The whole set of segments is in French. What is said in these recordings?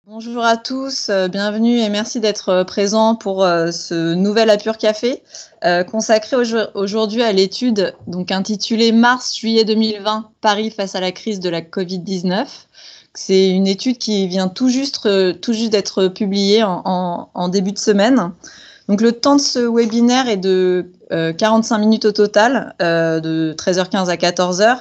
Bonjour à tous, bienvenue et merci d'être présents pour ce nouvel Apur Café consacré aujourd'hui à l'étude donc intitulée Mars-juillet 2020, Paris face à la crise de la Covid-19. C'est une étude qui vient tout juste d'être publiée en début de semaine. Donc le temps de ce webinaire est de 45 minutes au total, de 13h15 à 14h.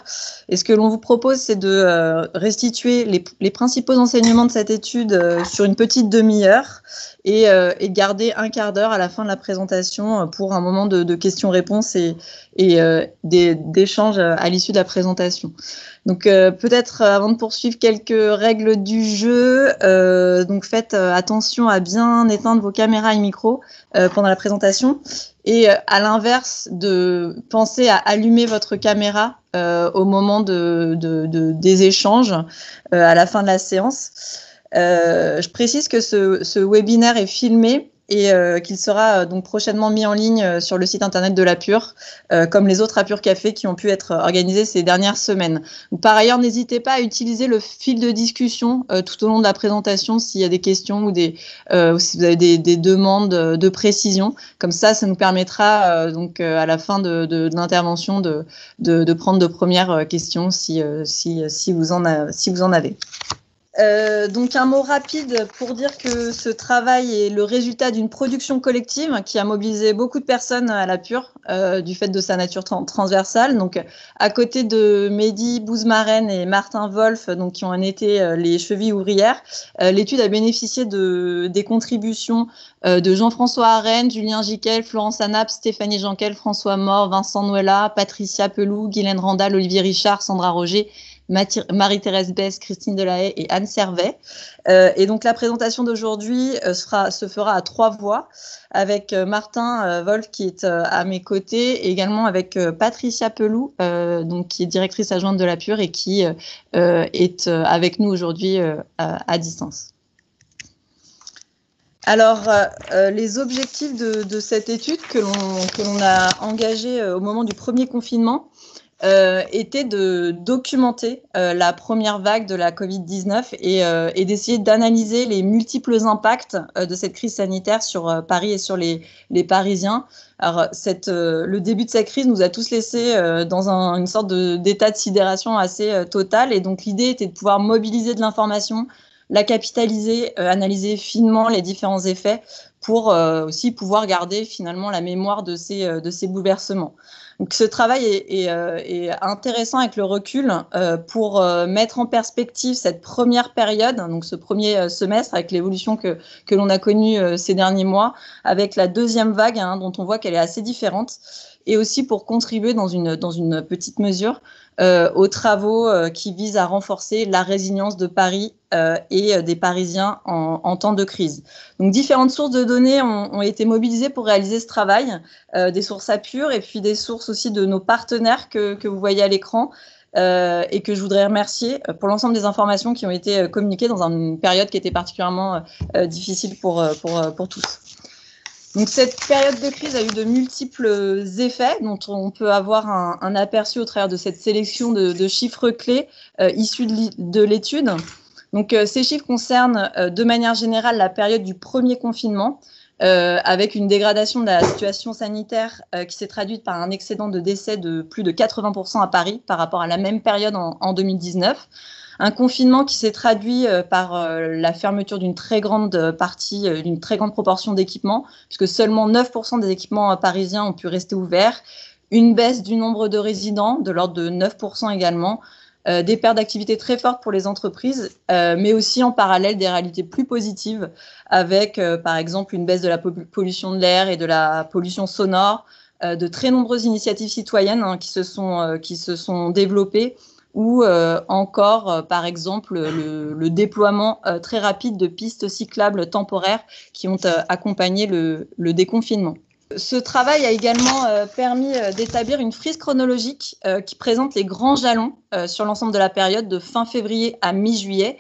Et ce que l'on vous propose, c'est de restituer les principaux enseignements de cette étude sur une petite demi-heure et garder un quart d'heure à la fin de la présentation pour un moment de questions-réponses et d'échanges à l'issue de la présentation. Donc peut-être avant de poursuivre, quelques règles du jeu. Donc faites attention à bien éteindre vos caméras et micros pendant la présentation. Et à l'inverse, de penser à allumer votre caméra au moment des échanges à la fin de la séance. Je précise que ce webinaire est filmé et qu'il sera donc prochainement mis en ligne sur le site internet de l'Apur, comme les autres Apur Café qui ont pu être organisés ces dernières semaines. Donc, par ailleurs, n'hésitez pas à utiliser le fil de discussion tout au long de la présentation s'il y a des questions ou si vous avez des demandes de précision. Comme ça nous permettra donc à la fin de l'intervention de prendre de premières questions si vous en avez. Donc un mot rapide pour dire que ce travail est le résultat d'une production collective qui a mobilisé beaucoup de personnes à l'Apur du fait de sa nature transversale. Donc à côté de Mehdi Bouzmaren et Martin Wolf, donc qui ont été les chevilles ouvrières, l'étude a bénéficié des contributions de Jean-François Arène, Julien Giquel, Florence Anap, Stéphanie Janquel, François Mort, Vincent Nuella, Patricia Pelou, Guylaine Randal, Olivier Richard, Sandra Roger, Marie-Thérèse Besse, Christine Delahaye et Anne Servet. Et donc la présentation d'aujourd'hui se fera à 3 voix avec Martin Wolf qui est à mes côtés et également avec Patricia Pelou donc qui est directrice adjointe de l'Apur et qui est avec nous aujourd'hui à distance. Alors, les objectifs de cette étude que l'on a engagée au moment du premier confinement était de documenter la première vague de la Covid-19 et d'essayer d'analyser les multiples impacts de cette crise sanitaire sur Paris et sur les Parisiens. Alors, le début de cette crise nous a tous laissés dans une sorte d'état de sidération assez total. Et donc, l'idée était de pouvoir mobiliser de l'information, la capitaliser, analyser finement les différents effets pour aussi pouvoir garder finalement la mémoire de ces bouleversements. Donc, ce travail est intéressant avec le recul pour mettre en perspective cette première période, donc ce premier semestre avec l'évolution que l'on a connue ces derniers mois, avec la deuxième vague dont on voit qu'elle est assez différente, et aussi pour contribuer dans une petite mesure aux travaux qui visent à renforcer la résilience de Paris et des Parisiens en temps de crise. Donc différentes sources de données ont été mobilisées pour réaliser ce travail, des sources Apur et puis des sources aussi de nos partenaires que vous voyez à l'écran et que je voudrais remercier pour l'ensemble des informations qui ont été communiquées dans une période qui était particulièrement difficile pour tous. Donc cette période de crise a eu de multiples effets dont on peut avoir un aperçu au travers de cette sélection de chiffres clés issus de l'étude. Donc ces chiffres concernent de manière générale la période du premier confinement avec une dégradation de la situation sanitaire qui s'est traduite par un excédent de décès de plus de 80% à Paris par rapport à la même période en 2019. Un confinement qui s'est traduit par la fermeture d'une très grande partie, d'une très grande proportion d'équipements, puisque seulement 9% des équipements parisiens ont pu rester ouverts. Une baisse du nombre de résidents, de l'ordre de 9% également. Des pertes d'activité très fortes pour les entreprises, mais aussi en parallèle des réalités plus positives, avec par exemple une baisse de la pollution de l'air et de la pollution sonore, de très nombreuses initiatives citoyennes qui se sont développées, ou encore, par exemple, le déploiement très rapide de pistes cyclables temporaires qui ont accompagné le déconfinement. Ce travail a également permis d'établir une frise chronologique qui présente les grands jalons sur l'ensemble de la période de fin février à mi-juillet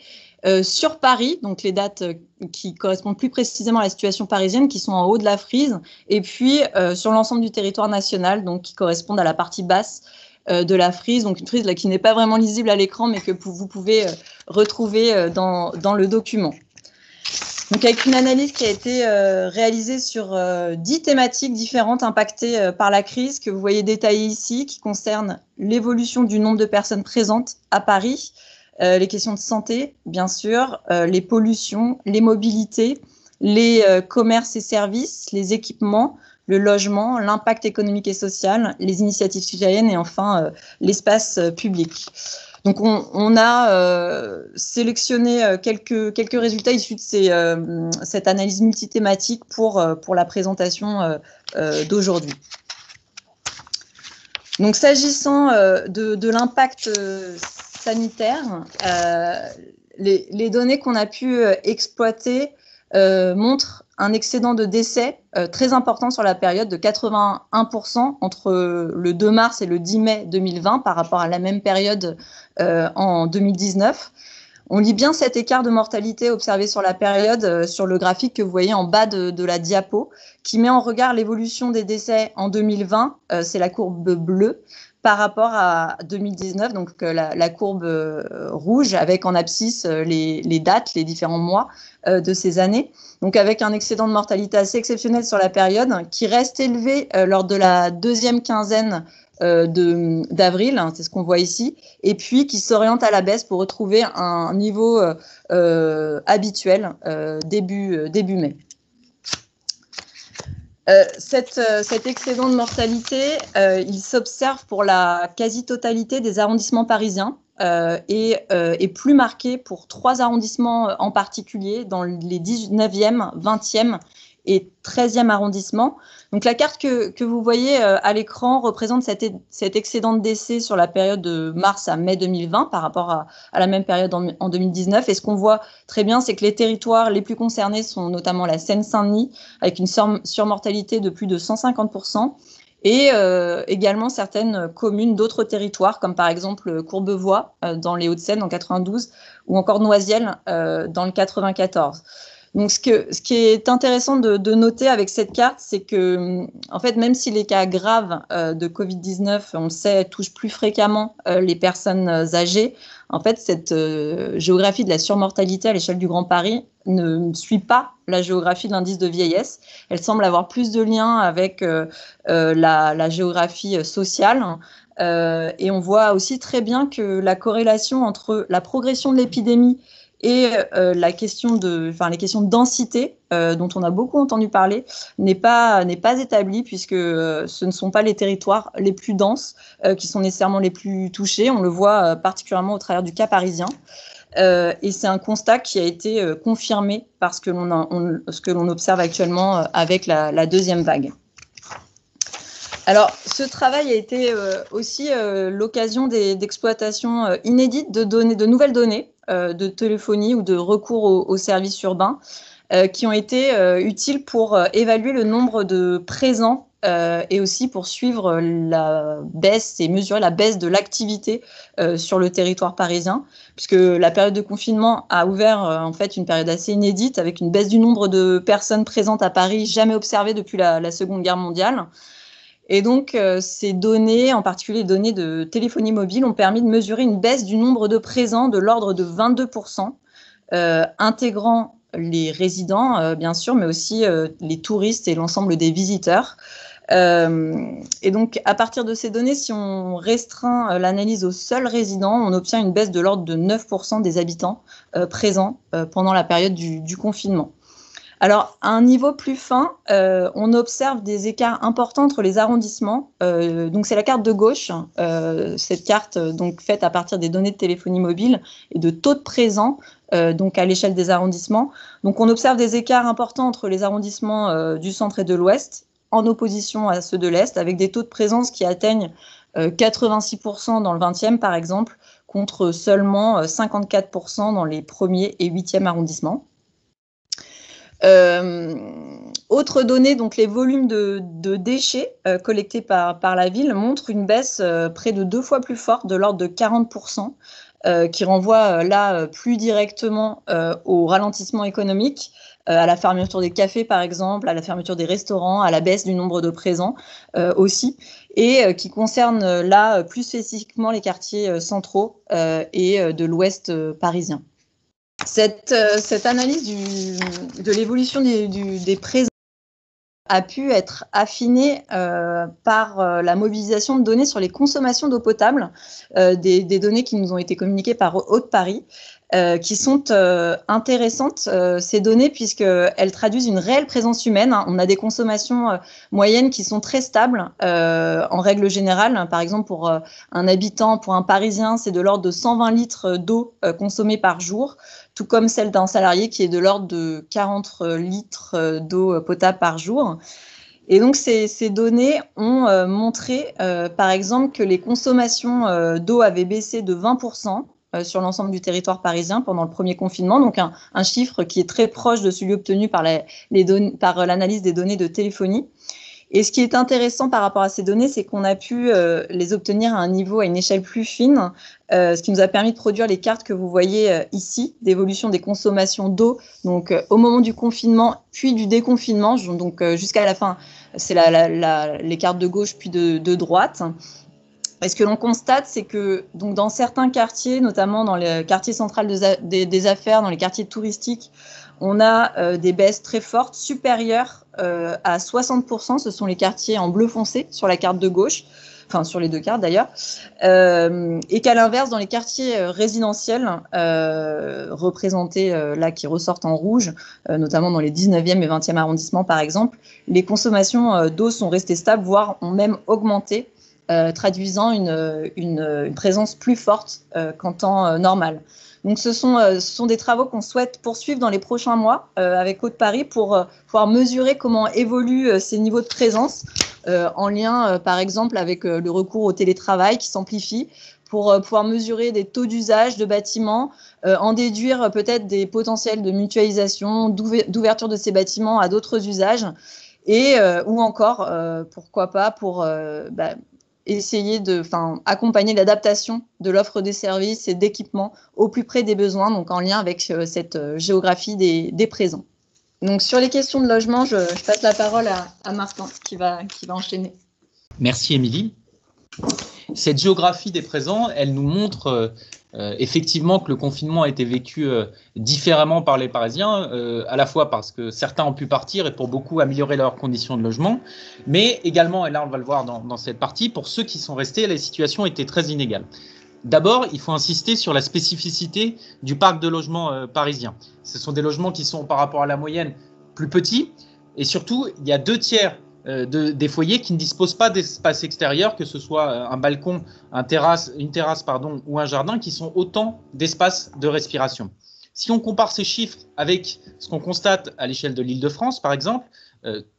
sur Paris, donc les dates qui correspondent plus précisément à la situation parisienne, qui sont en haut de la frise, et puis sur l'ensemble du territoire national, donc qui correspondent à la partie basse de la frise, donc une frise là, qui n'est pas vraiment lisible à l'écran, mais que vous pouvez retrouver dans le document. Donc, avec une analyse qui a été réalisée sur 10 thématiques différentes impactées par la crise, que vous voyez détaillées ici, qui concernent l'évolution du nombre de personnes présentes à Paris, les questions de santé, bien sûr, les pollutions, les mobilités, les commerces et services, les équipements, le logement, l'impact économique et social, les initiatives citoyennes et enfin l'espace public. Donc, on a sélectionné quelques résultats issus de cette analyse multithématique pour la présentation d'aujourd'hui. Donc, s'agissant de l'impact sanitaire, les données qu'on a pu exploiter montrent un excédent de décès très important sur la période de 81% entre le 2 mars et le 10 mai 2020 par rapport à la même période en 2019. On lit bien cet écart de mortalité observé sur la période sur le graphique que vous voyez en bas de la diapo, qui met en regard l'évolution des décès en 2020, c'est la courbe bleue, par rapport à 2019, donc la courbe rouge, avec en abscisse les dates, les différents mois de ces années. Donc avec un excédent de mortalité assez exceptionnel sur la période, qui reste élevé lors de la deuxième quinzaine d'avril, hein, c'est ce qu'on voit ici, et puis qui s'oriente à la baisse pour retrouver un niveau habituel début mai. Cet excédent de mortalité, il s'observe pour la quasi-totalité des arrondissements parisiens et est plus marqué pour 3 arrondissements en particulier, dans les 19e, 20e et 13e arrondissement. Donc la carte que vous voyez à l'écran représente cet excédent de décès sur la période de mars à mai 2020 par rapport à la même période en 2019. Et ce qu'on voit très bien, c'est que les territoires les plus concernés sont notamment la Seine-Saint-Denis, avec une surmortalité de plus de 150%, et également certaines communes d'autres territoires, comme par exemple Courbevoie dans les Hauts-de-Seine en 92, ou encore Noisiel dans le 94. Donc, ce qui est intéressant de noter avec cette carte, c'est que, en fait, même si les cas graves de Covid-19, on le sait, touchent plus fréquemment les personnes âgées, en fait, cette géographie de la surmortalité à l'échelle du Grand Paris ne suit pas la géographie de l'indice de vieillesse. Elle semble avoir plus de liens avec la géographie sociale. Et on voit aussi très bien que la corrélation entre la progression de l'épidémie et les questions de densité, dont on a beaucoup entendu parler, n'est pas établie, puisque ce ne sont pas les territoires les plus denses qui sont nécessairement les plus touchés. On le voit particulièrement au travers du cas parisien. Et c'est un constat qui a été confirmé par ce que l'on observe actuellement avec la deuxième vague. Alors, ce travail a été aussi l'occasion d'exploitation inédite de nouvelles données de téléphonie ou de recours aux services urbains qui ont été utiles pour évaluer le nombre de présents et aussi pour suivre la baisse et mesurer la baisse de l'activité sur le territoire parisien, puisque la période de confinement a ouvert en fait une période assez inédite avec une baisse du nombre de personnes présentes à Paris jamais observée depuis la Seconde Guerre mondiale. Et donc, ces données, en particulier les données de téléphonie mobile, ont permis de mesurer une baisse du nombre de présents de l'ordre de 22%, intégrant les résidents, bien sûr, mais aussi les touristes et l'ensemble des visiteurs. Et donc, à partir de ces données, si on restreint l'analyse aux seuls résidents, on obtient une baisse de l'ordre de 9% des habitants présents pendant la période du confinement. Alors, à un niveau plus fin, on observe des écarts importants entre les arrondissements. Donc, c'est la carte de gauche, cette carte donc faite à partir des données de téléphonie mobile et de taux de présents, donc à l'échelle des arrondissements. Donc, on observe des écarts importants entre les arrondissements du centre et de l'ouest, en opposition à ceux de l'est, avec des taux de présence qui atteignent 86% dans le 20e, par exemple, contre seulement 54% dans les 1er et 8e arrondissements. Autre donnée, donc les volumes de déchets collectés par la ville montrent une baisse près de 2 fois plus forte, de l'ordre de 40%, qui renvoie là plus directement au ralentissement économique, à la fermeture des cafés par exemple, à la fermeture des restaurants, à la baisse du nombre de présents aussi, et qui concerne là plus spécifiquement les quartiers centraux et de l'ouest parisien. Cette analyse de l'évolution des présents a pu être affinée par la mobilisation de données sur les consommations d'eau potable, des données qui nous ont été communiquées par Haute-Paris, qui sont intéressantes, ces données, puisqu'elles traduisent une réelle présence humaine. On a des consommations moyennes qui sont très stables en règle générale. Par exemple, pour un habitant, pour un Parisien, c'est de l'ordre de 120 litres d'eau consommée par jour, tout comme celle d'un salarié qui est de l'ordre de 40 litres d'eau potable par jour. Et donc, ces données ont montré, par exemple, que les consommations d'eau avaient baissé de 20% sur l'ensemble du territoire parisien pendant le premier confinement, donc un chiffre qui est très proche de celui obtenu par l'analyse des données de téléphonie. Et ce qui est intéressant par rapport à ces données, c'est qu'on a pu les obtenir à un niveau, à une échelle plus fine, ce qui nous a permis de produire les cartes que vous voyez ici, d'évolution des consommations d'eau, donc au moment du confinement, puis du déconfinement, donc jusqu'à la fin, c'est les cartes de gauche puis de droite. Et ce que l'on constate, c'est que donc, dans certains quartiers, notamment dans le quartier central des affaires, dans les quartiers touristiques, on a des baisses très fortes, supérieures à 60%. Ce sont les quartiers en bleu foncé sur la carte de gauche, enfin sur les deux cartes d'ailleurs. Et qu'à l'inverse, dans les quartiers résidentiels, représentés là, qui ressortent en rouge, notamment dans les 19e et 20e arrondissements par exemple, les consommations d'eau sont restées stables, voire ont même augmenté. Traduisant une présence plus forte qu'en temps normal. Donc ce sont des travaux qu'on souhaite poursuivre dans les prochains mois avec Haute-Paris pour pouvoir mesurer comment évoluent ces niveaux de présence en lien par exemple avec le recours au télétravail qui s'amplifie, pour pouvoir mesurer des taux d'usage de bâtiments, en déduire peut-être des potentiels de mutualisation, d'ouverture de ces bâtiments à d'autres usages, et ou encore, pourquoi pas, pour essayer accompagner l'adaptation de l'offre des services et d'équipements au plus près des besoins, donc en lien avec cette géographie des présents. Donc sur les questions de logement, je passe la parole à Martin qui va enchaîner. Merci Émilie. Cette géographie des présents, elle nous montre effectivement que le confinement a été vécu différemment par les Parisiens, à la fois parce que certains ont pu partir et pour beaucoup améliorer leurs conditions de logement, mais également, et là on va le voir dans cette partie, pour ceux qui sont restés, les situations étaient très inégales. D'abord, il faut insister sur la spécificité du parc de logements parisien. Ce sont des logements qui sont par rapport à la moyenne plus petits, et surtout, il y a 2/3 des foyers qui ne disposent pas d'espace extérieur, que ce soit un balcon, une terrasse ou un jardin, qui sont autant d'espaces de respiration. Si on compare ces chiffres avec ce qu'on constate à l'échelle de l'Île-de-France, par exemple,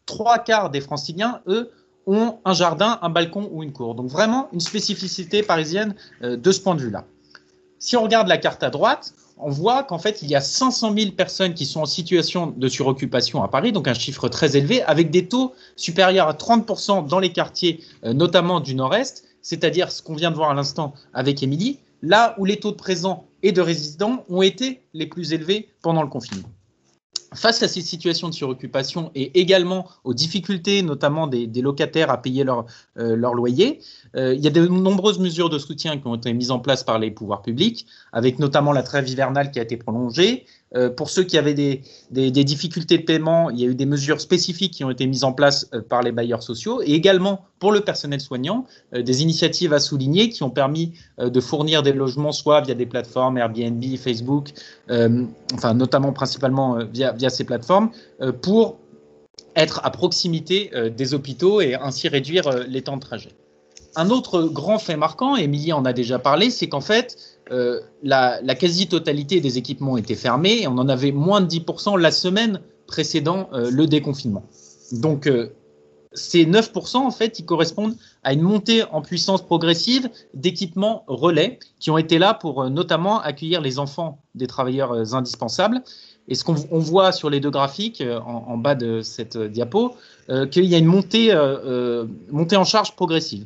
3/4 des Franciliens, eux, ont un jardin, un balcon ou une cour. Donc vraiment une spécificité parisienne de ce point de vue-là. Si on regarde la carte à droite, on voit qu'en fait, il y a 500 000 personnes qui sont en situation de suroccupation à Paris, donc un chiffre très élevé, avec des taux supérieurs à 30% dans les quartiers, notamment du Nord-Est, c'est-à-dire ce qu'on vient de voir à l'instant avec Émilie, là où les taux de présents et de résidents ont été les plus élevés pendant le confinement. Face à ces situations de suroccupation et également aux difficultés, notamment des locataires à payer leur loyer, il y a de nombreuses mesures de soutien qui ont été mises en place par les pouvoirs publics, avec notamment la trêve hivernale qui a été prolongée. Pour ceux qui avaient des difficultés de paiement, il y a eu des mesures spécifiques qui ont été mises en place par les bailleurs sociaux, et également pour le personnel soignant, des initiatives à souligner qui ont permis de fournir des logements soit via des plateformes Airbnb, Facebook, notamment principalement via ces plateformes, pour être à proximité des hôpitaux et ainsi réduire les temps de trajet. Un autre grand fait marquant, Émilie en a déjà parlé, c'est qu'en fait, la quasi-totalité des équipements étaient fermés et on en avait moins de 10% la semaine précédant le déconfinement. Donc, ces 9%, en fait, ils correspondent à une montée en puissance progressive d'équipements relais qui ont été là pour notamment accueillir les enfants des travailleurs indispensables. Et ce qu'on voit sur les deux graphiques en bas de cette diapo, qu'il y a une montée en charge progressive,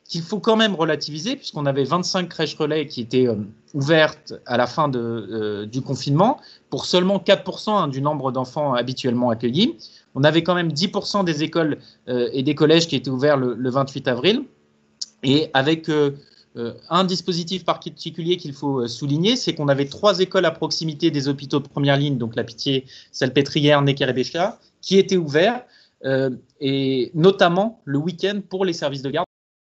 qu'il faut quand même relativiser, puisqu'on avait 25 crèches relais qui étaient ouvertes à la fin du confinement, pour seulement 4% du nombre d'enfants habituellement accueillis. On avait quand même 10% des écoles et des collèges qui étaient ouverts le 28 avril, et avec Un dispositif particulier qu'il faut souligner, c'est qu'on avait 3 écoles à proximité des hôpitaux de première ligne, donc La Pitié, Salpêtrière, Necker et Béchia, qui étaient ouverts, et notamment le week-end pour les services de garde,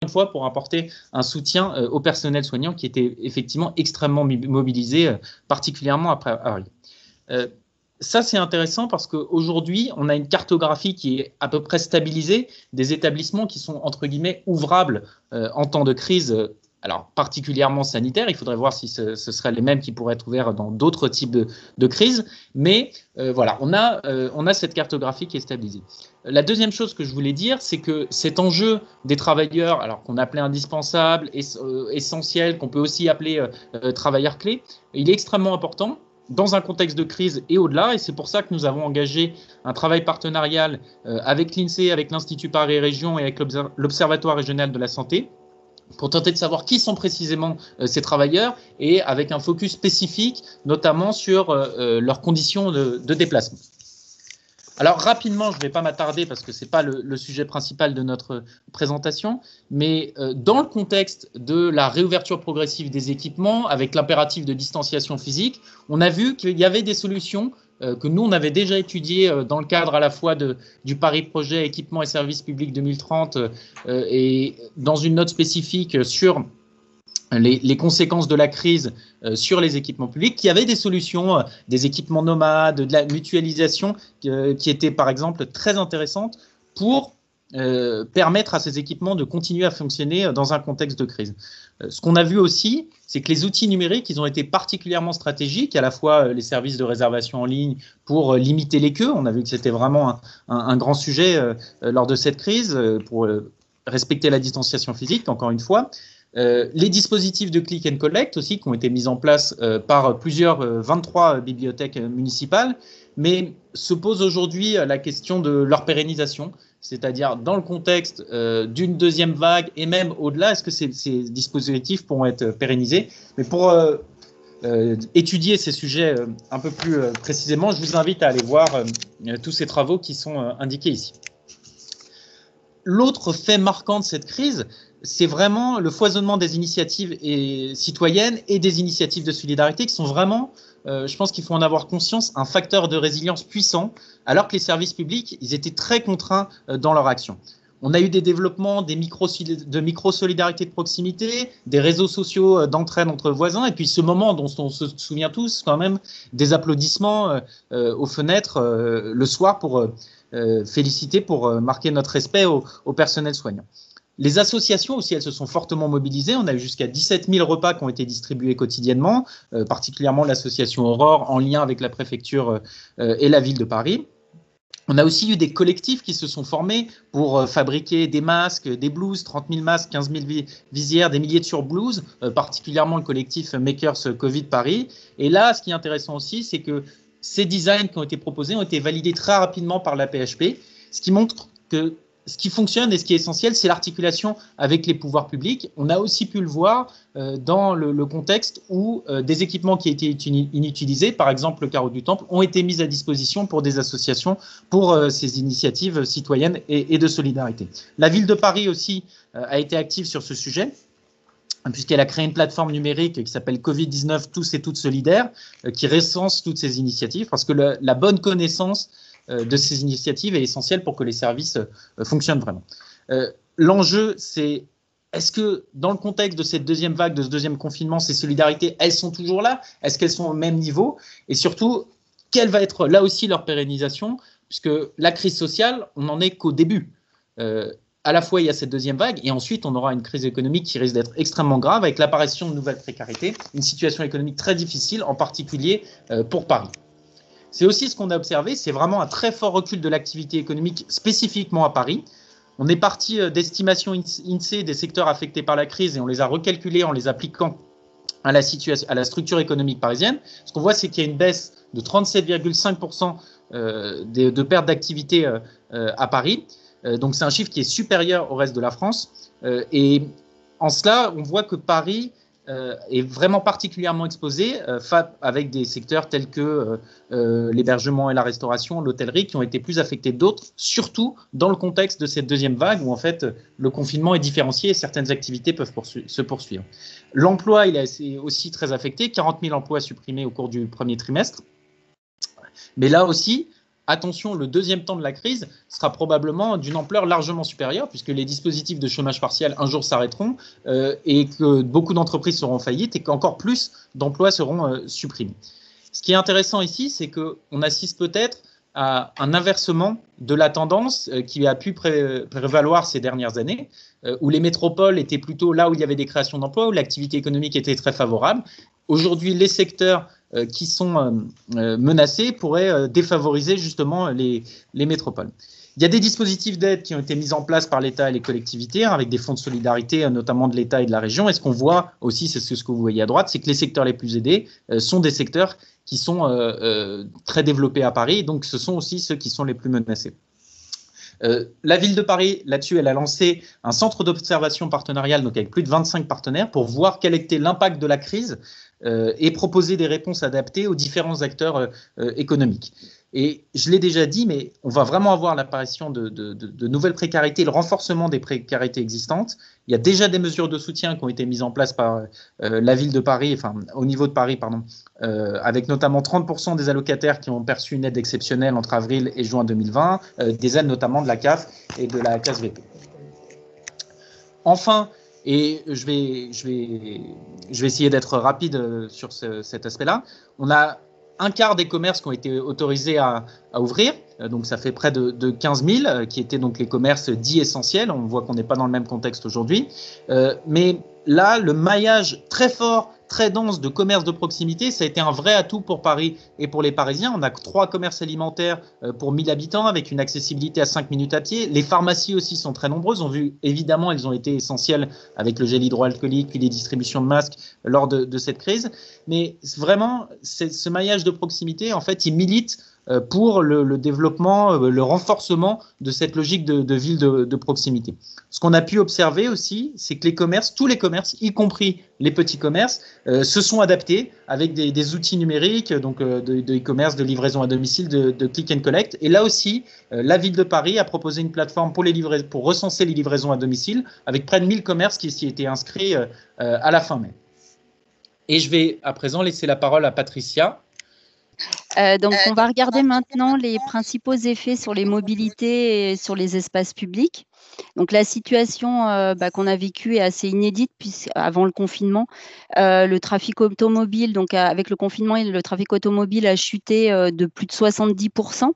une fois pour apporter un soutien au personnel soignant qui était effectivement extrêmement mobilisé, particulièrement après Paris. Ça, c'est intéressant parce qu'aujourd'hui, on a une cartographie qui est à peu près stabilisée des établissements qui sont, entre guillemets, ouvrables en temps de crise, alors particulièrement sanitaire. Il faudrait voir si ce seraient les mêmes qui pourraient être ouverts dans d'autres types de crises. Mais voilà, on a cette cartographie qui est stabilisée. La deuxième chose que je voulais dire, c'est que cet enjeu des travailleurs, alors qu'on appelait indispensable, essentiel, qu'on peut aussi appeler travailleurs clés, il est extrêmement important dans un contexte de crise et au-delà, et c'est pour ça que nous avons engagé un travail partenarial avec l'INSEE, avec l'Institut Paris Région et avec l'Observatoire régional de la santé, pour tenter de savoir qui sont précisément ces travailleurs et avec un focus spécifique, notamment sur leurs conditions de déplacement. Alors rapidement, je ne vais pas m'attarder parce que ce n'est pas le sujet principal de notre présentation, mais dans le contexte de la réouverture progressive des équipements, avec l'impératif de distanciation physique, on a vu qu'il y avait des solutions que nous, on avait déjà étudiées dans le cadre à la fois du Paris Projet Équipements et Services Publics 2030 et dans une note spécifique sur les conséquences de la crise sur les équipements publics, qui avaient des solutions, des équipements nomades, de la mutualisation, qui étaient par exemple très intéressantes pour permettre à ces équipements de continuer à fonctionner dans un contexte de crise. Ce qu'on a vu aussi, c'est que les outils numériques, ils ont été particulièrement stratégiques, à la fois les services de réservation en ligne pour limiter les queues. On a vu que c'était vraiment un grand sujet lors de cette crise, pour respecter la distanciation physique, encore une fois. Les dispositifs de click and collect aussi qui ont été mis en place par 23 bibliothèques municipales, mais se pose aujourd'hui la question de leur pérennisation, c'est-à-dire dans le contexte d'une deuxième vague et même au-delà, est-ce que ces dispositifs pourront être pérennisés? Mais pour étudier ces sujets un peu plus précisément, je vous invite à aller voir tous ces travaux qui sont indiqués ici. L'autre fait marquant de cette crise, c'est vraiment le foisonnement des initiatives citoyennes et des initiatives de solidarité qui sont vraiment, je pense qu'il faut en avoir conscience, un facteur de résilience puissant, alors que les services publics, ils étaient très contraints dans leur action. On a eu des développements de micro-solidarité de proximité, des réseaux sociaux d'entraide entre voisins, et puis ce moment dont on se souvient tous quand même, des applaudissements aux fenêtres le soir pour féliciter, pour marquer notre respect au personnel soignant. Les associations aussi, elles se sont fortement mobilisées. On a eu jusqu'à 17 000 repas qui ont été distribués quotidiennement, particulièrement l'association Aurore en lien avec la préfecture et la ville de Paris. On a aussi eu des collectifs qui se sont formés pour fabriquer des masques, des blouses, 30 000 masques, 15 000 visières, des milliers de surblouses, particulièrement le collectif Makers Covid Paris. Et là, ce qui est intéressant aussi, c'est que ces designs qui ont été proposés ont été validés très rapidement par la PHP, ce qui montre que ce qui fonctionne et ce qui est essentiel, c'est l'articulation avec les pouvoirs publics. On a aussi pu le voir dans le contexte où des équipements qui étaient inutilisés, par exemple le carreau du Temple, ont été mis à disposition pour des associations, pour ces initiatives citoyennes et de solidarité. La ville de Paris aussi a été active sur ce sujet, puisqu'elle a créé une plateforme numérique qui s'appelle Covid-19 Tous et Toutes Solidaires, qui recense toutes ces initiatives, parce que la bonne connaissance de ces initiatives est essentielle pour que les services fonctionnent vraiment. L'enjeu, c'est est-ce que dans le contexte de cette deuxième vague, de ce deuxième confinement, ces solidarités, elles sont toujours là? Est-ce qu'elles sont au même niveau? Et surtout, quelle va être là aussi leur pérennisation? Puisque la crise sociale, on n'en est qu'au début. À la fois, il y a cette deuxième vague et ensuite, on aura une crise économique qui risque d'être extrêmement grave avec l'apparition de nouvelles précarités, une situation économique très difficile, en particulier pour Paris. C'est aussi ce qu'on a observé, c'est vraiment un très fort recul de l'activité économique spécifiquement à Paris. On est parti d'estimations INSEE des secteurs affectés par la crise et on les a recalculés en les appliquant à la structure économique parisienne. Ce qu'on voit, c'est qu'il y a une baisse de 37,5% de perte d'activité à Paris. Donc c'est un chiffre qui est supérieur au reste de la France. Et en cela, on voit que Paris est vraiment particulièrement exposée avec des secteurs tels que l'hébergement et la restauration, l'hôtellerie, qui ont été plus affectés que d'autres, surtout dans le contexte de cette deuxième vague où en fait le confinement est différencié et certaines activités peuvent se poursuivre. L'emploi, il est aussi très affecté, 40 000 emplois supprimés au cours du premier trimestre. Mais là aussi, attention, le deuxième temps de la crise sera probablement d'une ampleur largement supérieure puisque les dispositifs de chômage partiel un jour s'arrêteront et que beaucoup d'entreprises seront en faillite et qu'encore plus d'emplois seront supprimés. Ce qui est intéressant ici, c'est qu'on assiste peut-être à un inversement de la tendance qui a pu prévaloir ces dernières années, où les métropoles étaient plutôt là où il y avait des créations d'emplois, où l'activité économique était très favorable. Aujourd'hui, les secteurs qui sont menacés pourraient défavoriser justement les métropoles. Il y a des dispositifs d'aide qui ont été mis en place par l'État et les collectivités, avec des fonds de solidarité, notamment de l'État et de la région. Et ce qu'on voit aussi, c'est ce que vous voyez à droite, c'est que les secteurs les plus aidés sont des secteurs qui sont très développés à Paris. Donc, ce sont aussi ceux qui sont les plus menacés. La ville de Paris, là-dessus, elle a lancé un centre d'observation partenariale, donc avec plus de 25 partenaires, pour voir quel était l'impact de la crise et proposer des réponses adaptées aux différents acteurs économiques. Et je l'ai déjà dit, mais on va vraiment avoir l'apparition de nouvelles précarités, le renforcement des précarités existantes. Il y a déjà des mesures de soutien qui ont été mises en place par la ville de Paris, enfin au niveau de Paris, pardon, avec notamment 30% des allocataires qui ont perçu une aide exceptionnelle entre avril et juin 2020, des aides notamment de la CAF et de la classe VP. Enfin, et je vais essayer d'être rapide sur cet aspect-là, on a un quart des commerces qui ont été autorisés à ouvrir, donc ça fait près de 15 000, qui étaient donc les commerces dits essentiels. On voit qu'on n'est pas dans le même contexte aujourd'hui. Mais là, le maillage très fort, très dense de commerces de proximité, ça a été un vrai atout pour Paris et pour les Parisiens. On a 3 commerces alimentaires pour 1000 habitants avec une accessibilité à 5 minutes à pied. Les pharmacies aussi sont très nombreuses. On vu, évidemment, elles ont été essentielles avec le gel hydroalcoolique puis les distributions de masques lors de cette crise. Mais vraiment, ce maillage de proximité, en fait, il milite pour le développement, le renforcement de cette logique de ville de proximité. Ce qu'on a pu observer aussi, c'est que les commerces, tous les commerces, y compris les petits commerces, se sont adaptés avec des outils numériques, donc de e-commerce, de livraison à domicile, de click and collect. Et là aussi, la ville de Paris a proposé une plateforme pour recenser les livraisons à domicile, avec près de 1000 commerces qui s'y étaient inscrits à la fin mai. Et je vais à présent laisser la parole à Patricia. Donc, on va regarder maintenant les principaux effets sur les mobilités et sur les espaces publics. Donc, la situation qu'on a vécue est assez inédite puisqu'avant le confinement, le trafic automobile, donc avec le confinement, le trafic automobile a chuté de plus de 70%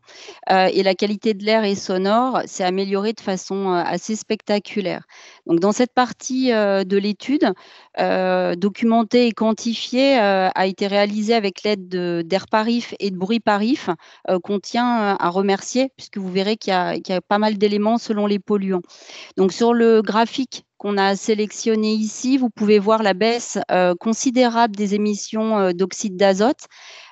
et la qualité de l'air et sonore s'est améliorée de façon assez spectaculaire. Donc, dans cette partie de l'étude, documentée et quantifiée, a été réalisée avec l'aide d'Airparif et de Bruitparif, qu'on tient à remercier, puisque vous verrez qu'il y a pas mal d'éléments selon les polluants. Donc, sur le graphique qu'on a sélectionné ici, vous pouvez voir la baisse considérable des émissions d'oxyde d'azote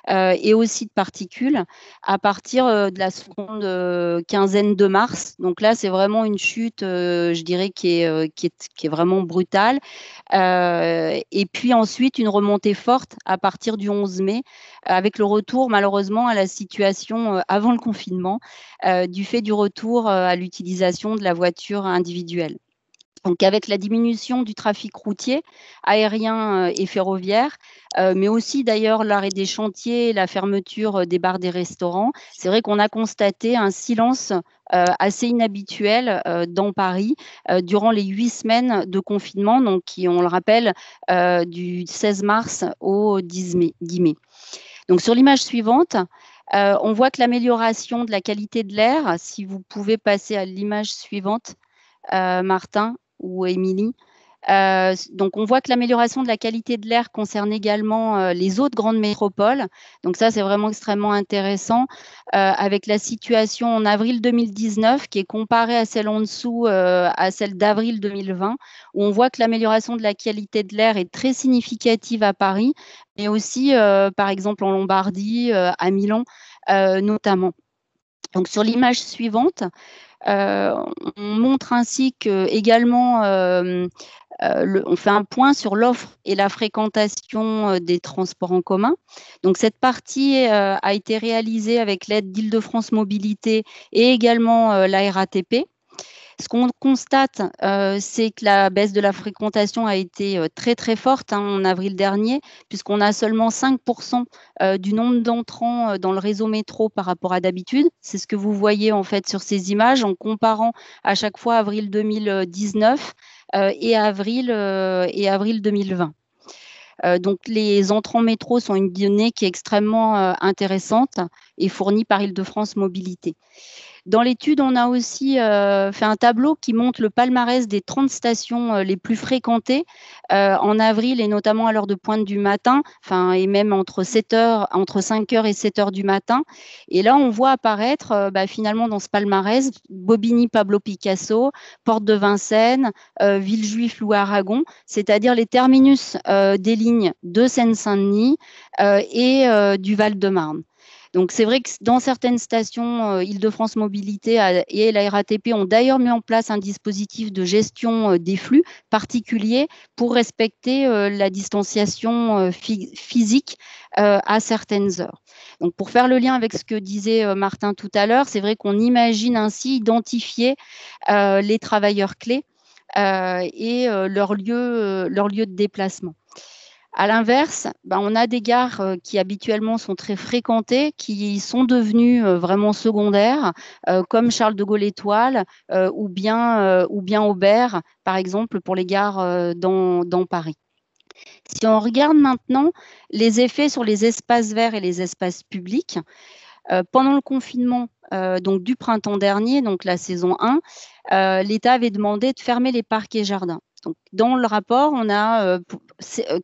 et aussi de particules à partir de la seconde quinzaine de mars. Donc là, c'est vraiment une chute, je dirais, qui est vraiment brutale. Et puis ensuite, une remontée forte à partir du 11 mai, avec le retour malheureusement à la situation avant le confinement, du fait du retour à l'utilisation de la voiture individuelle. Donc, avec la diminution du trafic routier, aérien et ferroviaire, mais aussi d'ailleurs l'arrêt des chantiers, la fermeture des bars, des restaurants, c'est vrai qu'on a constaté un silence assez inhabituel dans Paris durant les 8 semaines de confinement, donc qui, on le rappelle, du 16 mars au 10 mai. Donc, sur l'image suivante, on voit que l'amélioration de la qualité de l'air, si vous pouvez passer à l'image suivante, Martin ou Émilie. Donc, on voit que l'amélioration de la qualité de l'air concerne également les autres grandes métropoles. Donc, ça, c'est vraiment extrêmement intéressant avec la situation en avril 2019 qui est comparée à celle en dessous, à celle d'avril 2020, où on voit que l'amélioration de la qualité de l'air est très significative à Paris, mais aussi, par exemple, en Lombardie, à Milan notamment. Donc, sur l'image suivante, On montre ainsi que également on fait un point sur l'offre et la fréquentation des transports en commun. Donc cette partie a été réalisée avec l'aide d'Île-de-France Mobilité et également la RATP. Ce qu'on constate, c'est que la baisse de la fréquentation a été très très forte en avril dernier, puisqu'on a seulement 5% du nombre d'entrants dans le réseau métro par rapport à d'habitude. C'est ce que vous voyez en fait sur ces images en comparant à chaque fois avril 2019 et avril 2020. Donc, les entrants métro sont une donnée qui est extrêmement intéressante et fournie par Île-de-France Mobilité. Dans l'étude, on a aussi fait un tableau qui montre le palmarès des 30 stations les plus fréquentées en avril et notamment à l'heure de pointe du matin, et même entre 5h et 7h du matin. Et là, on voit apparaître finalement dans ce palmarès Bobigny, Pablo Picasso, Porte de Vincennes, Villejuif, Louis-Aragon, c'est-à-dire les terminus des lignes de Seine-Saint-Denis et du Val-de-Marne. Donc, c'est vrai que dans certaines stations, Île-de-France Mobilité et la RATP ont d'ailleurs mis en place un dispositif de gestion des flux particulier pour respecter la distanciation physique à certaines heures. Donc, pour faire le lien avec ce que disait Martin tout à l'heure, c'est vrai qu'on imagine ainsi identifier les travailleurs clés et leur lieu de déplacement. À l'inverse, on a des gares qui habituellement sont très fréquentées, qui sont devenues vraiment secondaires, comme Charles de Gaulle Étoile ou bien Aubert, par exemple, pour les gares dans Paris. Si on regarde maintenant les effets sur les espaces verts et les espaces publics, pendant le confinement donc du printemps dernier, donc la saison 1, l'État avait demandé de fermer les parcs et jardins. Donc, dans le rapport, on a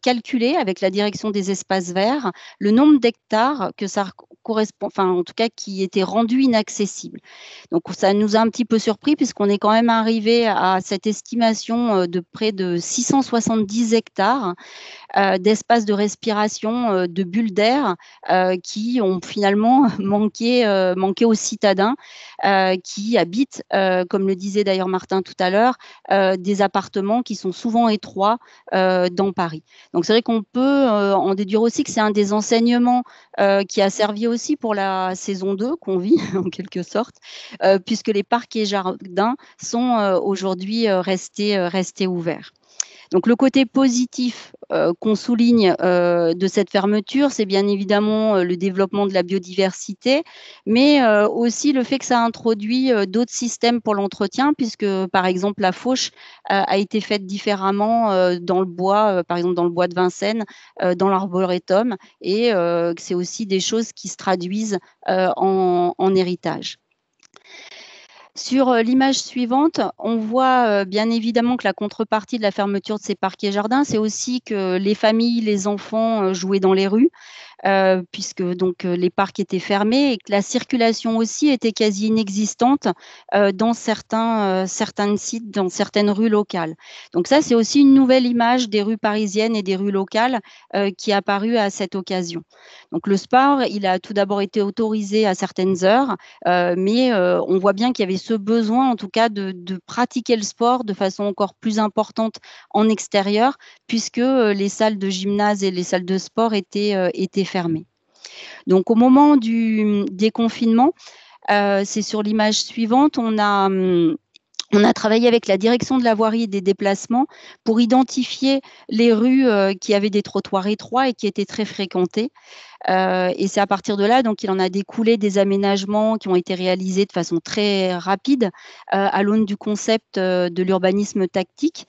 calculé avec la direction des espaces verts le nombre d'hectares que ça correspond, en tout cas qui étaient rendus inaccessibles. Donc, ça nous a un petit peu surpris puisqu'on est quand même arrivé à cette estimation de près de 670 hectares d'espaces de respiration, de bulles d'air qui ont finalement manqué aux citadins qui habitent, comme le disait d'ailleurs Martin tout à l'heure, des appartements qui sont souvent étroits dans Paris. Donc c'est vrai qu'on peut en déduire aussi que c'est un des enseignements qui a servi aussi pour la saison 2 qu'on vit en quelque sorte, puisque les parcs et jardins sont aujourd'hui restés ouverts. Donc le côté positif qu'on souligne de cette fermeture, c'est bien évidemment le développement de la biodiversité, mais aussi le fait que ça introduit d'autres systèmes pour l'entretien, puisque par exemple la fauche a été faite différemment dans le bois, par exemple dans le bois de Vincennes, dans l'arboretum, et c'est aussi des choses qui se traduisent en héritage. Sur l'image suivante, on voit bien évidemment que la contrepartie de la fermeture de ces parcs et jardins, c'est aussi que les familles, les enfants jouaient dans les rues. Puisque donc les parcs étaient fermés et que la circulation aussi était quasi inexistante dans certains sites, dans certaines rues locales. Donc ça, c'est aussi une nouvelle image des rues parisiennes et des rues locales qui est apparue à cette occasion. Donc le sport, il a tout d'abord été autorisé à certaines heures, mais on voit bien qu'il y avait ce besoin, en tout cas, de pratiquer le sport de façon encore plus importante en extérieur, puisque les salles de gymnase et les salles de sport étaient fermées. Donc, au moment du déconfinement, c'est sur l'image suivante, on a travaillé avec la direction de la voirie et des déplacements pour identifier les rues qui avaient des trottoirs étroits et qui étaient très fréquentées. Et c'est à partir de là, donc, il en a découlé des aménagements qui ont été réalisés de façon très rapide à l'aune du concept de l'urbanisme tactique.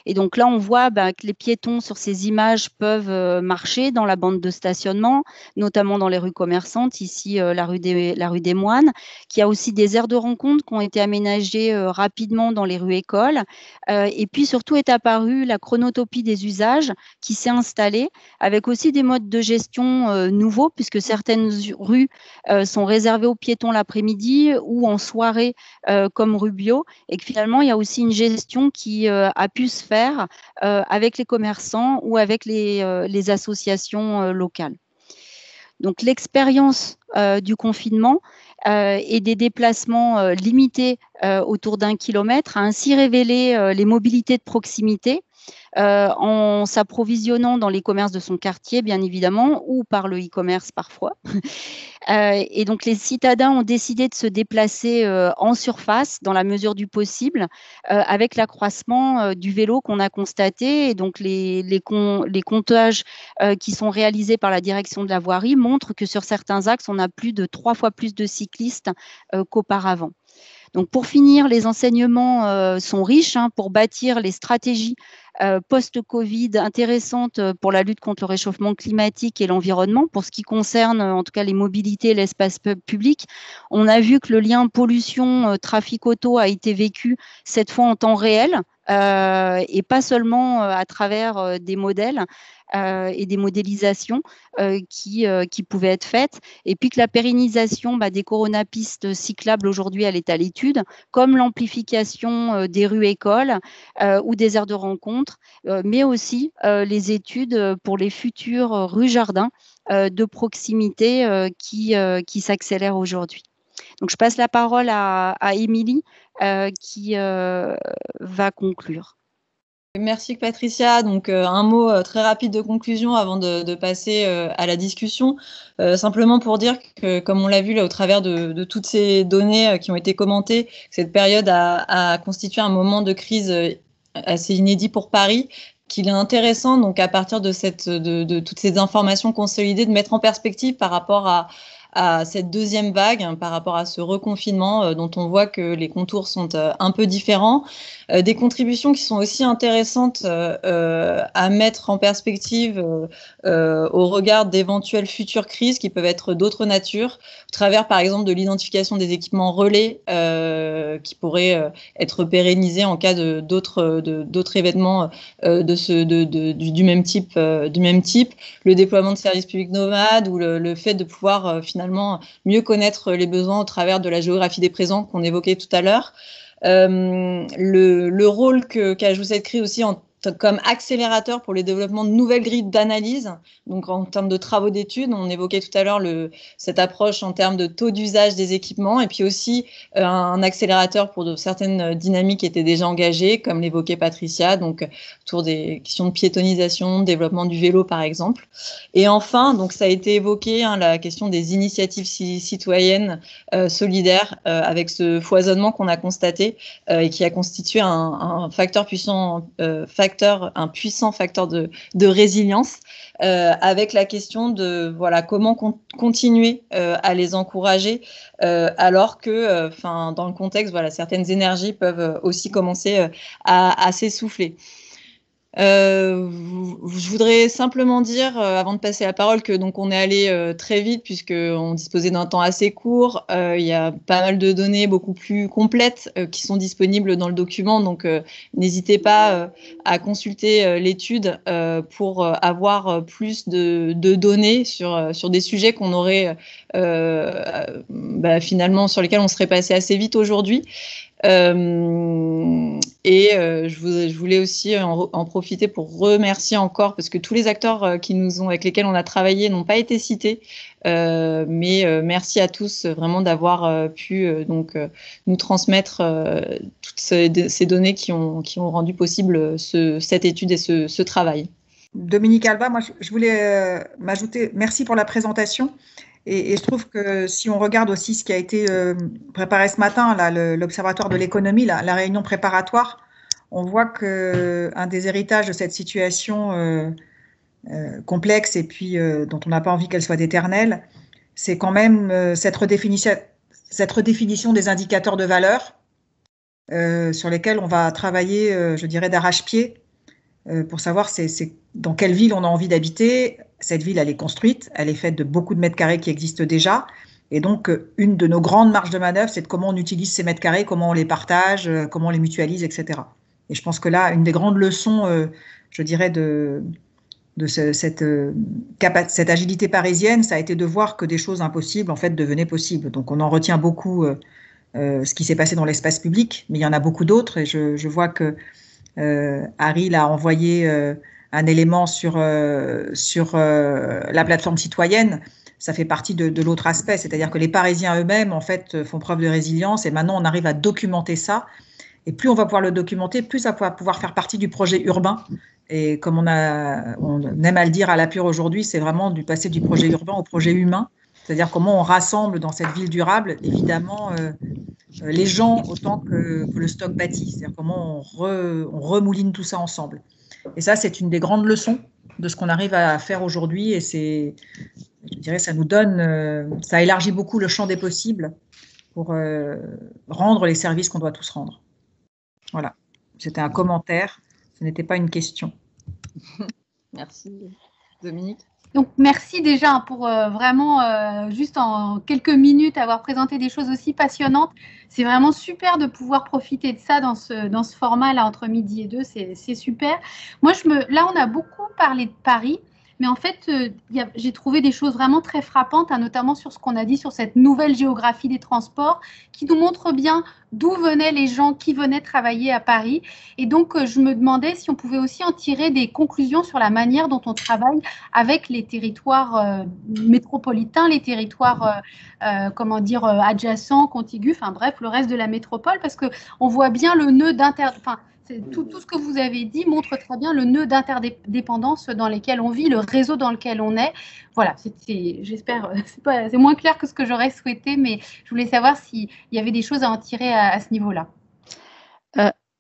Et donc là, on voit que les piétons sur ces images peuvent marcher dans la bande de stationnement, notamment dans les rues commerçantes, ici la rue des Moines, qui a aussi des aires de rencontre qui ont été aménagées rapidement dans les rues écoles. Et puis surtout est apparue la chronotopie des usages qui s'est installée, avec aussi des modes de gestion nouveaux, puisque certaines rues sont réservées aux piétons l'après-midi ou en soirée comme rue Bio, et que finalement il y a aussi une gestion qui a pu se faire avec les commerçants ou avec les associations locales. Donc l'expérience du confinement et des déplacements limités autour d'1 kilomètre a ainsi révélé les mobilités de proximité en s'approvisionnant dans les commerces de son quartier, bien évidemment, ou par le e-commerce parfois. Et donc, les citadins ont décidé de se déplacer en surface, dans la mesure du possible, avec l'accroissement du vélo qu'on a constaté. Et donc, les comptages qui sont réalisés par la direction de la voirie montrent que sur certains axes, on a plus de 3 fois plus de cyclistes qu'auparavant. Donc, pour finir, les enseignements sont riches pour bâtir les stratégies post-Covid intéressantes pour la lutte contre le réchauffement climatique et l'environnement. Pour ce qui concerne en tout cas les mobilités et l'espace public, on a vu que le lien pollution-trafic auto a été vécu cette fois en temps réel et pas seulement à travers des modèles et des modélisations qui pouvaient être faites, et puis que la pérennisation des coronapistes cyclables aujourd'hui, elle est à l'étude, comme l'amplification des rues écoles ou des aires de rencontre, mais aussi les études pour les futures rues jardins de proximité qui s'accélèrent aujourd'hui. Donc, je passe la parole à Émilie qui va conclure. Merci Patricia. Donc un mot très rapide de conclusion avant de passer à la discussion. Simplement pour dire que, comme on l'a vu là au travers de toutes ces données qui ont été commentées, cette période a constitué un moment de crise assez inédit pour Paris, qu'il est intéressant, donc à partir de toutes ces informations consolidées, de mettre en perspective par rapport à cette deuxième vague, par rapport à ce reconfinement dont on voit que les contours sont un peu différents. Des contributions qui sont aussi intéressantes à mettre en perspective au regard d'éventuelles futures crises qui peuvent être d'autres natures, au travers par exemple de l'identification des équipements relais qui pourraient être pérennisés en cas d'autres événements du même type, le déploiement de services publics nomades ou le fait de pouvoir finalement mieux connaître les besoins au travers de la géographie des présents qu'on évoquait tout à l'heure. Le rôle qu'a joué cette crise aussi comme accélérateur pour le développement de nouvelles grilles d'analyse, donc en termes de travaux d'études, on évoquait tout à l'heure cette approche en termes de taux d'usage des équipements, et puis aussi un accélérateur pour certaines dynamiques qui étaient déjà engagées, comme l'évoquait Patricia, donc autour des questions de piétonisation, développement du vélo par exemple. Et enfin, donc ça a été évoqué, la question des initiatives citoyennes solidaires, avec ce foisonnement qu'on a constaté et qui a constitué un puissant facteur de résilience, avec la question de comment continuer à les encourager alors que dans le contexte, certaines énergies peuvent aussi commencer à s'essouffler. Je voudrais simplement dire, avant de passer la parole, que donc on est allé très vite puisqu'on disposait d'un temps assez court. Il y a pas mal de données beaucoup plus complètes qui sont disponibles dans le document, donc n'hésitez pas à consulter l'étude pour avoir plus de données sur des sujets qu'on aurait finalement sur lesquels on serait passé assez vite aujourd'hui. Je voulais aussi en profiter pour remercier encore, parce que tous les acteurs avec lesquels on a travaillé n'ont pas été cités, mais merci à tous vraiment d'avoir pu nous transmettre toutes ces données qui ont rendu possible cette étude et ce travail. Dominique Alba, moi je voulais m'ajouter, merci pour la présentation. Et je trouve que si on regarde aussi ce qui a été préparé ce matin, l'Observatoire de l'économie, la réunion préparatoire, on voit qu'un des héritages de cette situation complexe et puis dont on n'a pas envie qu'elle soit éternelle, c'est quand même cette redéfinition des indicateurs de valeur sur lesquels on va travailler, je dirais, d'arrache-pied pour savoir dans quelle ville on a envie d'habiter. Cette ville, elle est construite, elle est faite de beaucoup de mètres carrés qui existent déjà. Et donc, une de nos grandes marges de manœuvre, c'est de comment on utilise ces mètres carrés, comment on les partage, comment on les mutualise, etc. Et je pense que là, une des grandes leçons, je dirais, de cette agilité parisienne, ça a été de voir que des choses impossibles, en fait, devenaient possibles. Donc, on en retient beaucoup ce qui s'est passé dans l'espace public, mais il y en a beaucoup d'autres. Et je vois que Harry l'a envoyé un élément sur la plateforme citoyenne. ça fait partie de l'autre aspect, c'est-à-dire que les Parisiens eux-mêmes, en fait, font preuve de résilience et maintenant, on arrive à documenter ça. Et plus on va pouvoir le documenter, plus ça va pouvoir faire partie du projet urbain. Et comme on aime à le dire à la Pure aujourd'hui, c'est vraiment du passer du projet urbain au projet humain. C'est-à-dire comment on rassemble dans cette ville durable, évidemment, les gens autant que le stock bâti. C'est-à-dire comment on remouline tout ça ensemble. Et ça, c'est une des grandes leçons de ce qu'on arrive à faire aujourd'hui. Et je dirais, ça nous donne, ça élargit beaucoup le champ des possibles pour rendre les services qu'on doit tous rendre. Voilà, c'était un commentaire, ce n'était pas une question. Merci, Dominique. Donc, merci déjà pour vraiment, juste en quelques minutes, avoir présenté des choses aussi passionnantes. C'est vraiment super de pouvoir profiter de ça dans ce format-là, entre midi et 2, c'est super. Moi, là, on a beaucoup parlé de Paris, mais en fait, j'ai trouvé des choses vraiment très frappantes, hein, notamment sur ce qu'on a dit sur cette nouvelle géographie des transports, qui nous montre bien d'où venaient les gens qui venaient travailler à Paris. Et donc, je me demandais si on pouvait aussi en tirer des conclusions sur la manière dont on travaille avec les territoires métropolitains, les territoires, adjacents, contigus, enfin bref, le reste de la métropole, parce qu'on voit bien le nœud tout ce que vous avez dit montre très bien le nœud d'interdépendance dans lequel on vit, le réseau dans lequel on est. Voilà, j'espère, c'est moins clair que ce que j'aurais souhaité, mais je voulais savoir s'il y avait des choses à en tirer à ce niveau-là.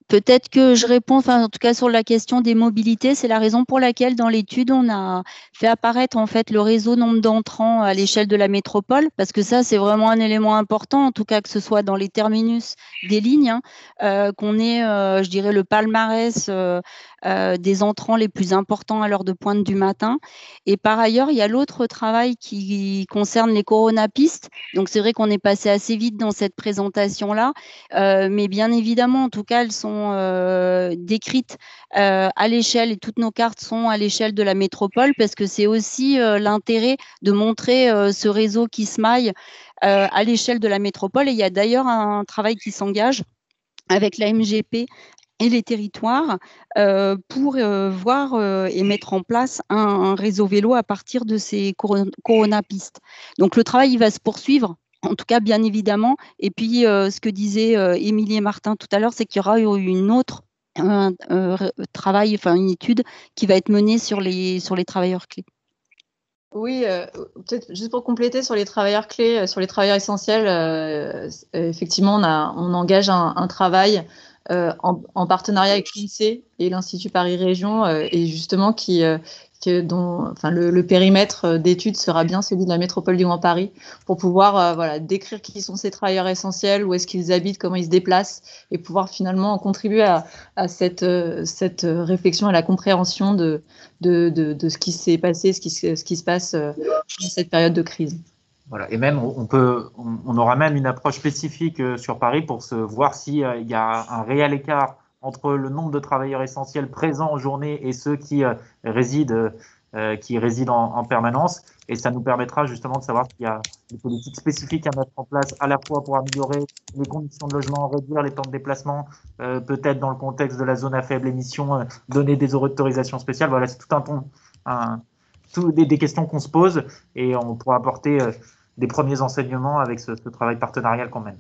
Peut-être que je réponds, en tout cas sur la question des mobilités, c'est la raison pour laquelle dans l'étude, on a fait apparaître en fait le réseau nombre d'entrants à l'échelle de la métropole, parce que ça, c'est vraiment un élément important, en tout cas que ce soit dans les terminus des lignes, qu'on ait, je dirais, le palmarès des entrants les plus importants à l'heure de pointe du matin. Et par ailleurs, il y a l'autre travail qui concerne les coronapistes. Donc, c'est vrai qu'on est passé assez vite dans cette présentation-là, mais bien évidemment, en tout cas, elles sont décrites à l'échelle, et toutes nos cartes sont à l'échelle de la métropole, parce que c'est aussi l'intérêt de montrer ce réseau qui se maille à l'échelle de la métropole. Et il y a d'ailleurs un travail qui s'engage avec la MGP et les territoires pour voir et mettre en place un réseau vélo à partir de ces coronapistes. Donc le travail il va se poursuivre, en tout cas bien évidemment. Et puis ce que disaient Émilie et Martin tout à l'heure, c'est qu'il y aura une autre travail, une étude qui va être menée sur les travailleurs clés. Oui, peut-être juste pour compléter sur les travailleurs clés, sur les travailleurs essentiels, effectivement, on engage un travail en partenariat avec l'INSEE et l'Institut Paris Région, et justement le périmètre d'études sera bien celui de la métropole du Grand Paris, pour pouvoir décrire qui sont ces travailleurs essentiels, où est-ce qu'ils habitent, comment ils se déplacent, et pouvoir finalement contribuer à cette réflexion, à la compréhension de ce qui s'est passé, ce qui se passe dans cette période de crise. Voilà. Et même, on aura même une approche spécifique sur Paris pour voir s'il y a un réel écart entre le nombre de travailleurs essentiels présents en journée et ceux qui résident en permanence. Et ça nous permettra justement de savoir s'il y a des politiques spécifiques à mettre en place, à la fois pour améliorer les conditions de logement, réduire les temps de déplacement, peut-être dans le contexte de la zone à faible émission, donner des autorisations spéciales. Voilà, c'est tout des questions qu'on se pose, et on pourra apporter des premiers enseignements avec ce travail partenarial qu'on mène.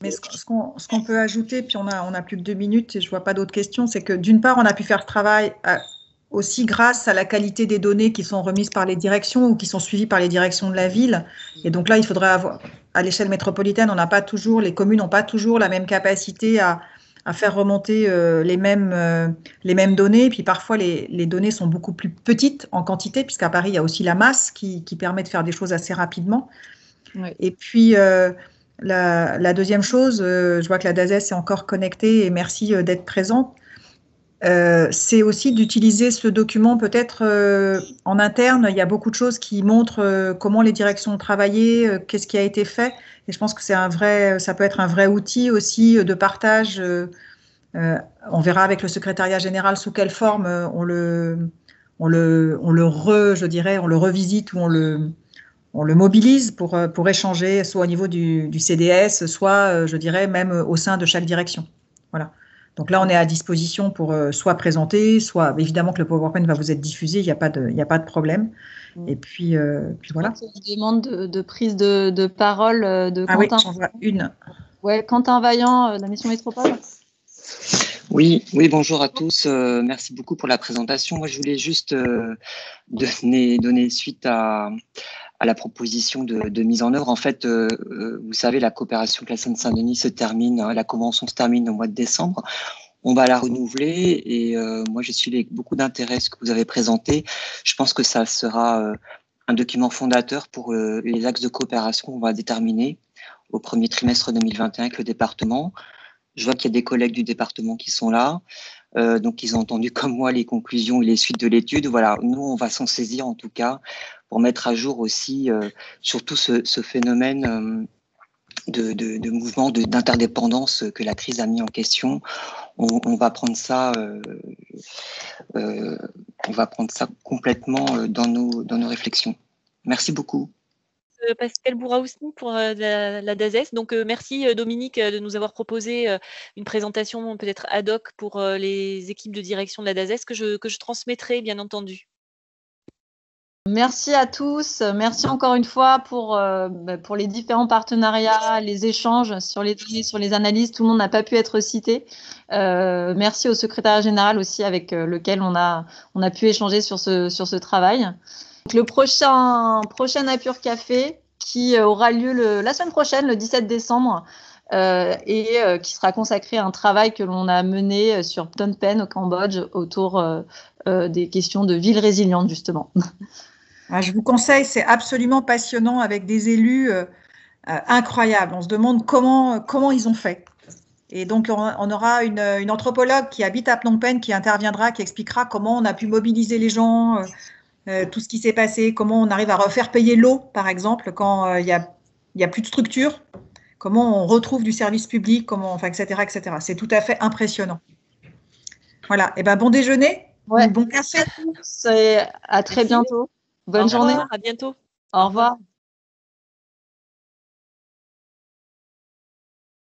Mais ce qu'on peut ajouter, puis on a plus que 2 minutes et je ne vois pas d'autres questions, c'est que d'une part, on a pu faire ce travail aussi grâce à la qualité des données qui sont remises par les directions ou qui sont suivies par les directions de la ville. Et donc là, il faudrait avoir, à l'échelle métropolitaine, les communes n'ont pas toujours la même capacité à faire remonter les mêmes données. Et puis parfois, les données sont beaucoup plus petites en quantité, puisqu'à Paris, il y a aussi la masse qui permet de faire des choses assez rapidement. Oui. Et puis, la deuxième chose, je vois que la DAZES est encore connectée et merci d'être présente. C'est aussi d'utiliser ce document peut-être en interne. Il y a beaucoup de choses qui montrent comment les directions ont travaillé, qu'est-ce qui a été fait. Et je pense que ça peut être un vrai outil aussi de partage. On verra avec le secrétariat général sous quelle forme on le revisite ou on le mobilise pour échanger, soit au niveau du CDS, soit, je dirais, même au sein de chaque direction. Voilà. Donc là, on est à disposition pour soit présenter, soit évidemment que le PowerPoint va vous être diffusé, il n'y a pas de problème. Et puis voilà. Une demande de prise de parole de Ah oui, Quentin. j'en vois une. Ouais, Quentin Vaillant, de la Mission Métropole. Oui, bonjour à tous. Merci beaucoup pour la présentation. Moi, je voulais juste donner suite à la proposition de mise en œuvre. En fait, vous savez, la coopération avec la Seine-Saint-Denis se termine, la convention se termine au mois de décembre. On va la renouveler et moi, j'ai suivi avec beaucoup d'intérêt ce que vous avez présenté. Je pense que ça sera un document fondateur pour les axes de coopération qu'on va déterminer au premier trimestre 2021 avec le département. Je vois qu'il y a des collègues du département qui sont là. Donc, ils ont entendu comme moi les conclusions et les suites de l'étude. Voilà, nous, on va s'en saisir en tout cas pour mettre à jour aussi surtout ce phénomène de mouvement d'interdépendance que la crise a mis en question. On va prendre ça, complètement dans nos réflexions. Merci beaucoup. Pascal Bouraousni pour la DAZES. Donc, merci Dominique de nous avoir proposé une présentation peut-être ad hoc pour les équipes de direction de la DAZES que je transmettrai, bien entendu. Merci à tous. Merci encore une fois pour les différents partenariats, les échanges sur les données, sur les analyses. Tout le monde n'a pas pu être cité. Merci au secrétariat général aussi avec lequel on a pu échanger sur ce travail. Donc, le prochain Apure Café qui aura lieu la semaine prochaine, le 17 décembre, et qui sera consacré à un travail que l'on a mené sur Phnom Penh au Cambodge autour des questions de ville résiliente, justement. Je vous conseille, c'est absolument passionnant avec des élus incroyables. On se demande comment ils ont fait. Et donc, on aura une anthropologue qui habite à Phnom Penh qui interviendra, qui expliquera comment on a pu mobiliser les gens, tout ce qui s'est passé, comment on arrive à refaire payer l'eau, par exemple, quand il y a plus de structure, comment on retrouve du service public, etc., etc. C'est tout à fait impressionnant. Voilà. Et bon déjeuner, bon café. À très bientôt. Bonne journée. À bientôt. Au revoir.